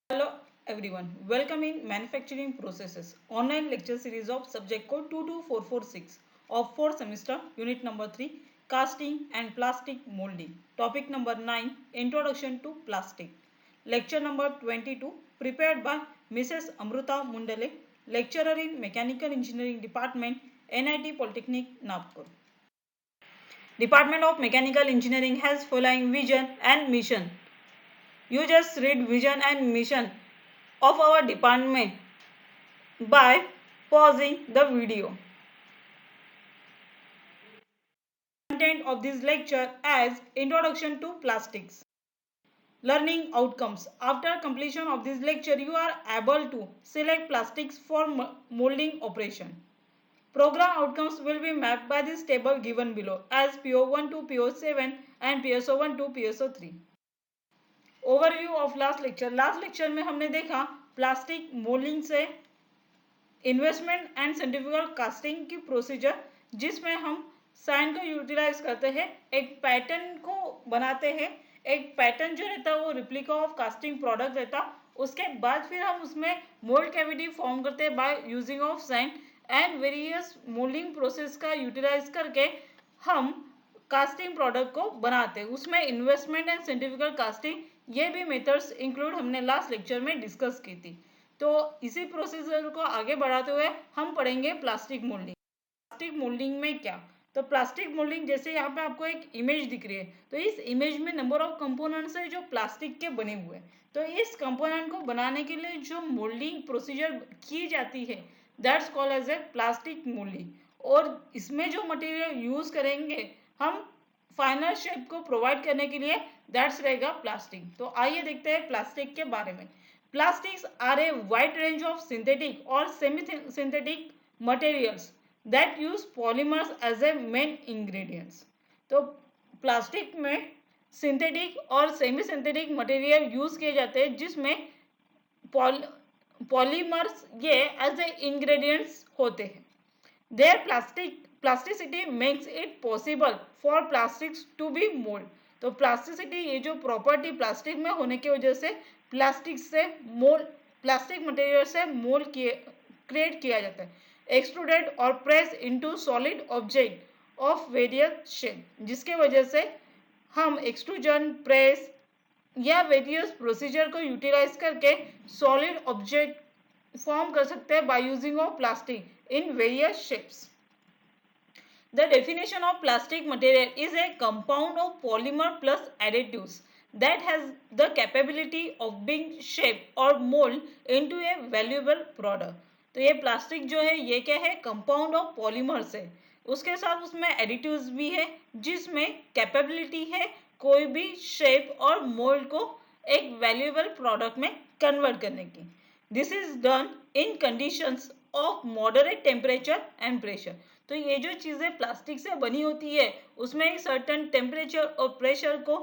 Hello everyone, welcome in Manufacturing Processes online lecture series of subject code 22446 of 4th semester unit number 3 casting and plastic molding. Topic number 9 introduction to plastic. Lecture number 22 prepared by Mrs. Amruta Mundale, lecturer in Mechanical Engineering Department, NIT Polytechnic Nagpur. Department of Mechanical Engineering has following vision and mission. You just read vision and mission of our department by pausing the video. Content of this lecture as Introduction to Plastics. Learning outcomes. After completion of this lecture, you are able to select plastics for molding operation. Program outcomes will be mapped by this table given below as PO1 to PO7 and PSO1 to PSO3. Overview of last lecture में हमने देखा plastic moulding से investment and centrifugal casting की procedure, जिसमें हम sand को utilise करते हैं, एक पैटर्न को बनाते हैं। एक पैटर्न जो रहता है वो रिप्लिका ऑफ कास्टिंग प्रोडक्ट रहता। उसके बाद फिर हम उसमें मोल्ड कैविटी फॉर्म करते हैं by using of sand and various moulding process का यूटिलाइज करके हम कास्टिंग प्रोडक्ट को बनाते हैं। उसमें इन्वेस्टमेंट एंड सेंट्रीफ्यूगल कास्टिंग ये भी मेथड्स इंक्लूड हमने लास्ट लेक्चर में डिस्कस की थी। तो इसी प्रोसीजर को आगे बढ़ाते हुए हम पढ़ेंगे प्लास्टिक मोल्डिंग। प्लास्टिक मोल्डिंग में क्या, तो प्लास्टिक मोल्डिंग जैसे यहाँ पे आपको एक इमेज दिख रही है, तो इस इमेज में नंबर ऑफ कंपोनेंट्स है जो प्लास्टिक के बने हुए हैं। तो इस कंपोनेंट को बनाने के लिए जो मोल्डिंग प्रोसीजर की जाती है that's called as a plastic moulding. और इसमें जो मटेरियल यूज करेंगे हम फाइनल शेप को प्रोवाइड करने के लिए दैट्स रहेगा प्लास्टिक। तो आइए देखते हैं प्लास्टिक के बारे में। Plastics are a wide range of synthetic or semi-synthetic materials that use polymers as a main ingredients. तो प्लास्टिक में सिंथेटिक और सेमी सिंथेटिक मटेरियल यूज किए जाते हैं जिसमें पॉलीमर्स ये एज ए इंग्रेडिएंट्स होते हैं। Their plasticity makes it possible for plastics to be mold. तो प्लास्टिसिटी ये जो प्रॉपर्टी प्लास्टिक में होने की वजह से प्लास्टिक मटेरियल से मोल्ड क्रिएट किया जाता है। एक्सट्रूडेड और press into solid object of various shape, जिसके वजह से हम एक्सट्रूजन, प्रेस या वेरियस प्रोसीजर को यूटिलाइज करके सॉलिड ऑब्जेक्ट फॉर्म कर सकते हैं by using of plastic in various shapes. The definition of plastic material is a compound of polymer plus additives that has the capability of being shaped or mold into a valuable product. तो ये plastic जो है ये क्या है, compound of polymers है, उसके साथ उसमें एडिटिव्स भी है जिसमें कैपेबिलिटी है कोई भी शेप और मोल्ड को एक वैल्यूएबल प्रोडक्ट में कन्वर्ट करने की। This is done in conditions of moderate temperature and pressure. तो ये जो चीजें प्लास्टिक से बनी होती है उसमें एक सर्टेन टेम्परेचर और प्रेशर को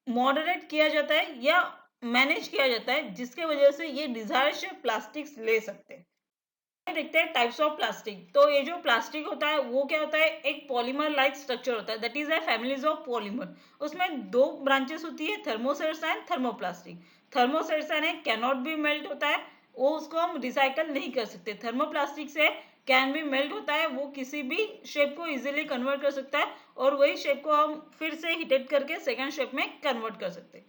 मॉडरेट किया जाता है या मैनेज किया जाता है, जिसके वजह से ये डिजायर्ड शेप प्लास्टिक्स ले सकते हैं। देखते हैं टाइप्स ऑफ प्लास्टिक। तो ये जो प्लास्टिक होता है वो क्या होता है, एक पॉलीमर लाइक स्ट्रक्चर होता है, that is a families of polymer. उसमें दो ब्रांचेस होती है, थर्मोसेट्स एंड थर्मोप्लास्टिक। थर्मोसेट्स यानी कैनॉट बी मेल्ट होता है, वो उसको हम रिसाइकल नहीं कर सकते। थर्मोप्लास्टिक से कैन बी मेल्ट होता है, वो किसी भी शेप को इजीली कन्वर्ट कर सकता है और वही शेप को हम फिर से हीटेड करके सेकंड शेप में कन्वर्ट कर सकते हैं।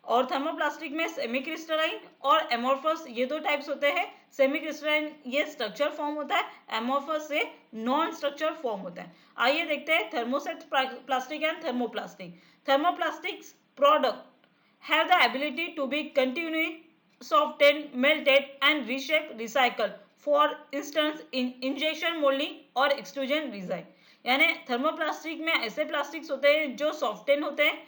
और थर्मोप्लास्टिक में सेमी क्रिस्टलाइन और एमोर्फस ये दो टाइप्स होते हैं। सेमी क्रिस्टलाइन ये स्ट्रक्चर फॉर्म होता है, एमोर्फस से नॉन स्ट्रक्चर फॉर्म होता है। आइए देखते हैं thermoset plastic and thermoplastic. Thermoplastics product have the ability to be continuously softened, melted and reshaped, recycled. For instance, in injection molding और extrusion resin. यानी थर्मोप्लास्टिक में ऐसे प्लास्टिक्स होते हैं जो सॉफ्टेन होते हैं,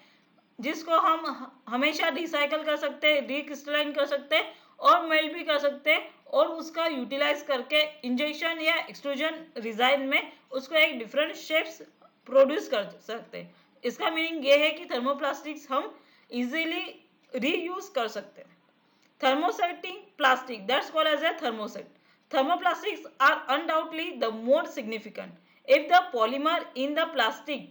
जिसको हम हमेशा रिसाइकल कर सकते हैं, रिक्रिस्टलाइन कर सकते हैं और मेल्ट भी कर सकते हैं और उसका यूटिलाइज करके इंजेक्शन या एक्सट्रूजन रिजाइन में उसको एक डिफरेंट शेप्स प्रोड्यूस कर सकते हैं। इसका मीनिंग ये है कि थर्मोप्लास्टिक्स हम इजीली रीयूज कर सकते हैं। Thermosetting plastic, that's called as a thermoset. Thermoplastics are undoubtedly the more significant. If the polymer in the plastic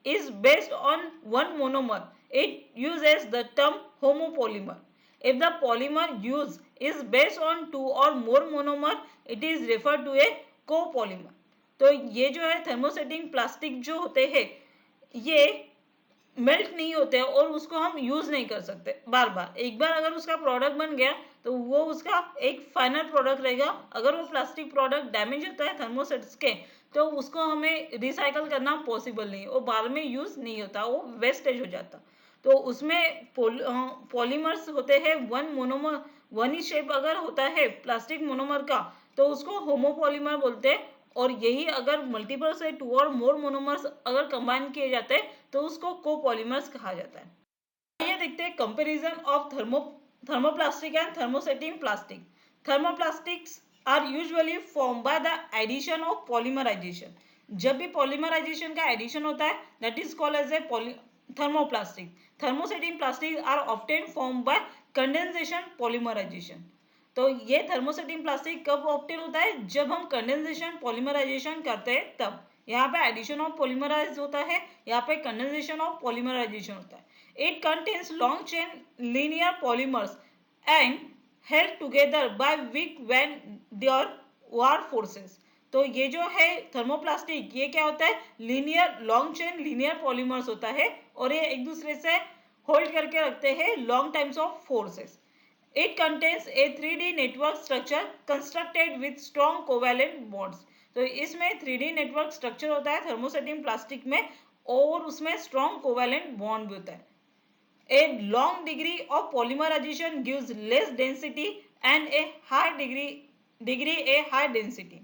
is based on one monomer, it uses the term homopolymer. If the polymer used is based on 2 or more monomer, it is referred to a copolymer. तो ये जो है thermosetting plastic जो होते हैं ये melt नहीं होते हैं और उसको हम यूज नहीं कर सकते बार बार। एक बार अगर उसका प्रोडक्ट बन गया तो वो उसका एक फाइनल प्रोडक्ट रहेगा। अगर वो प्लास्टिक प्रोडक्ट डैमेज होता है थर्मोसेट्स के तो उसको हमें रिसाइकल करना पॉसिबल नहीं, वो बाद में यूज नहीं होता, वो वेस्टेज हो जाता। तो उसमें पॉलीमर्स होते हैं वन मोनोमर, वन ही शेप अगर होता है प्लास्टिक मोनोमर का तो उसको होमोपॉलीमर बोलते हैं। और यही अगर मल्टीपल से 2 और मोर मोनोमर्स अगर कंबाइन किए जाते हैं तो उसको कोपॉलीमर्स कहा जाता है। आइए देखते हैं comparison of thermoplastic and thermosetting plastic. Thermoplastics are usually formed by the addition of polymerization. जब भी पॉलीमराइजेशन का एडिशन होता है that is called as a thermoplastic. Thermosetting plastic are often form by condensation polymerization. तो ये thermosetting plastic कब obtain होता है? जब हम कंडेंसेशन पॉलीमराइजेशन करते हैं तब। यहाँ पे एडिशन ऑफ पॉलीमराइज होता है, यहाँ पे कंडेंसेशन ऑफ पॉलीमराइजेशन होता है। It contains long chain linear polymers and held together by weak van der Waals forces. तो ये जो है थर्मोप्लास्टिक ये क्या होता है? Linear long chain linear polymers होता है और ये एक दूसरे से होल्ड करके रखते हैं long times of forces. It contains a 3D network structure constructed with strong covalent bonds. तो इसमें 3D नेटवर्क स्ट्रक्चर होता है थर्मोसेटिंग प्लास्टिक में और उसमें स्ट्रॉन्ग कोवैलेंट बॉन्ड भी होता है। A long degree of polymerization gives less density and a high degree a high density.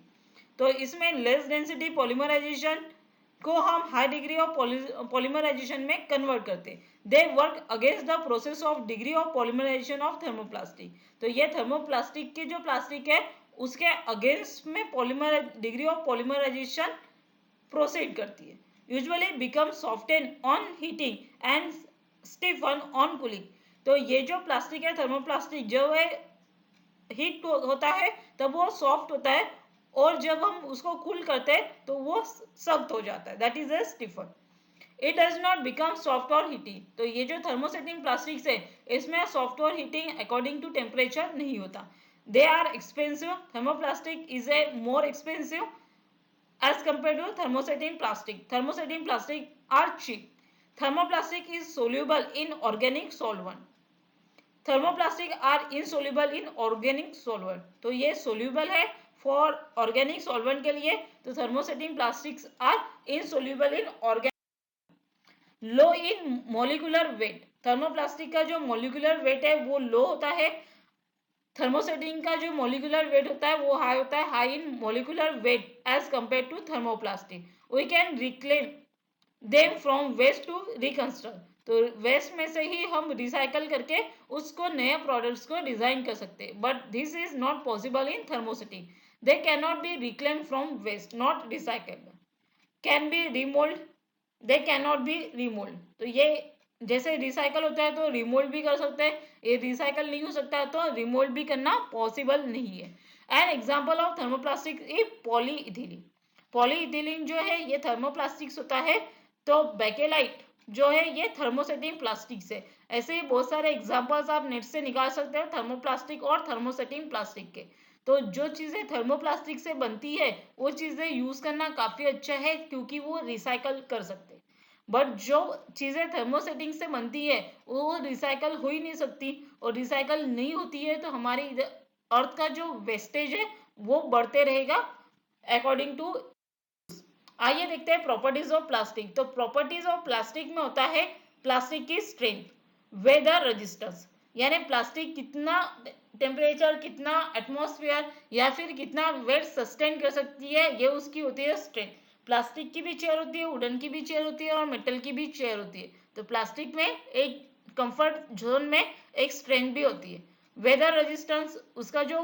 तो इसमें लेस डेंसिटी पॉलीमराइजेशन को हम हाई डिग्री ऑफ पॉलीमराइजेशन में कन्वर्ट करते हैं। They work against the process of degree of polymerization of thermoplastic. तो ये thermoplastic की जो प्लास्टिक है उसके अगेंस्ट में polymer degree of polymerisation proceed करती है। Usually become soften on heating and stiffen on cooling. तो ये जो प्लास्टिक है थर्मोप्लास्टिक जब है हीट होता है तब वो सॉफ्ट होता है और जब हम उसको कूल करते हैं तो वो सख्त हो जाता है, that is a Stephen. It does not become soft और हीटिंग। तो ये जो थर्मोसेटिंग प्लास्टिक्स है इसमें सॉफ्ट और हीटिंग अकॉर्डिंग टू टेम्परेचर नहीं होता। They are expensive. Thermoplastic is a more expensive as compared to thermosetting plastic. Thermosetting plastic are cheap. Thermoplastic is soluble in organic solvent. Thermoplastic are insoluble in organic solvent. तो ये soluble है for organic solvent के लिए, तो thermosetting plastics are insoluble in organic. Low in molecular weight. Thermoplastic का जो molecular weight है वो लो होता है। थर्मोसेटिंग का जो मोलिकुलर वेट होता है वो हाई होता है, high in molecular weight as compare to thermoplastic. We can reclaim them from waste to reconstruct. तो वेस्ट में से ही हम रिसाइकल करके उसको नए प्रोडक्ट्स को डिजाइन कर सकते हैं, but this is not possible in thermosetting. They can not be reclaim from waste, not recycled. Can be remould, they can not be remould. तो ये जैसे रिसाइकल होता है तो रिमोल्ड भी कर सकते हैं, ये रिसाइकल नहीं हो सकता है तो रिमोल्ड भी करना पॉसिबल नहीं है। An example of thermoplastic is polyethylene. Polyethylene जो है ये थर्मोप्लास्टिक्स होता है। तो बेकेलाइट जो है ये थर्मोसेटिंग प्लास्टिक्स है। ऐसे ही बहुत सारे एग्जाम्पल्स आप नेट से निकाल सकते हो थर्मोप्लास्टिक और थर्मोसेटिंग प्लास्टिक के। तो जो चीज़ें थर्मोप्लास्टिक से बनती है वो चीज़ें यूज़ करना काफ़ी अच्छा है क्योंकि वो रिसाइकल कर सकते हैं। बट जो चीज़ें थर्मोसेटिंग से बनती है वो रिसाइकल हो ही नहीं सकती, और रिसाइकल नहीं होती है तो हमारी अर्थ का जो वेस्टेज है वो बढ़ते रहेगा अकॉर्डिंग टू। आइए देखते हैं प्रॉपर्टीज ऑफ प्लास्टिक। तो प्रॉपर्टीज ऑफ प्लास्टिक में होता है प्लास्टिक की स्ट्रेंथ, वेदर रेजिस्टेंस, यानी प्लास्टिक कितना टेम्परेचर, कितना एटमॉस्फेयर या फिर कितना वेट सस्टेन कर सकती है, ये उसकी होती है स्ट्रेंथ। प्लास्टिक की भी चेयर होती है, वुडन की भी चेयर होती है और मेटल की भी चेयर होती है। तो प्लास्टिक में एक कंफर्ट जोन में एक स्ट्रेंथ भी होती है। वेदर रेजिस्टेंस, उसका जो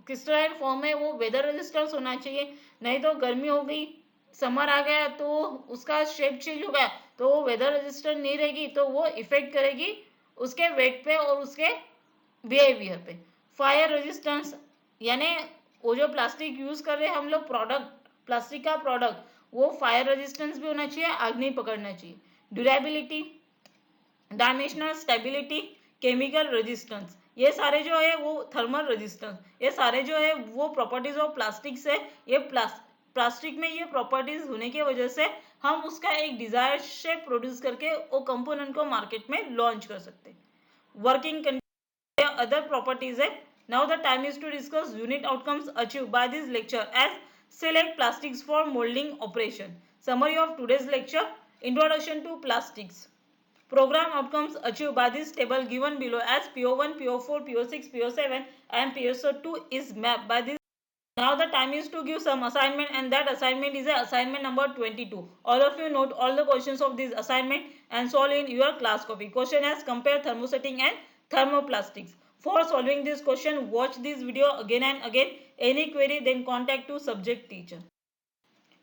क्रिस्टलाइन फॉर्म है वो वेदर रेजिस्टेंस होना चाहिए, नहीं तो गर्मी हो गई, समर आ गया तो उसका शेप चेंज हो गया तो वो वेदर रेजिस्टेंट नहीं रहेगी, तो वो इफेक्ट करेगी उसके वेट पे और उसके बिहेवियर पे। फायर रेजिस्टेंस, यानी वो जो प्लास्टिक यूज कर रहे हैं हम लोग प्रोडक्ट, प्लास्टिक का प्रोडक्ट, वो फायर रेजिस्टेंस भी होना चाहिए, आग नहीं पकड़ना चाहिए। Durability, dimensional stability, chemical resistance, ये सारे जो है वो थर्मल रेजिस्टेंस, ये सारे जो है वो प्रॉपर्टीज ऑफ प्लास्टिक से, ये प्लास्टिक में ये प्रॉपर्टीज होने की वजह से हम उसका एक डिजायर शेप प्रोड्यूस करके वो कंपोनेंट को मार्केट में लॉन्च कर सकते हैं। वर्किंग other properties है. Now the time is to discuss unit outcomes achieved by this lecture as select plastics for molding operation. Summary of today's lecture: Introduction to plastics. Program outcomes achieved by this table given below as PO1, PO4, PO6, PO7 and PSO2 is mapped by this. Now the time is to give some assignment, and that assignment is assignment number 22. All of you note all the questions of this assignment and solve in your class copy. Question as compare thermosetting and thermoplastics. For solving this question, watch this video again and again. Any query then contact to subject teacher.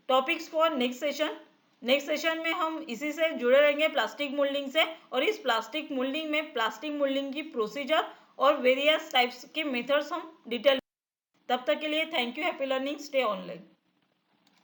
Topics for next session. Next session में हम इसी से जुड़े रहेंगे plastic moulding से, और इस plastic moulding में प्लास्टिक मोल्डिंग की प्रोसीजर और वेरियस टाइप्स के मेथड्स हम डिटेल। तब तक के लिए thank you, happy learning, stay online.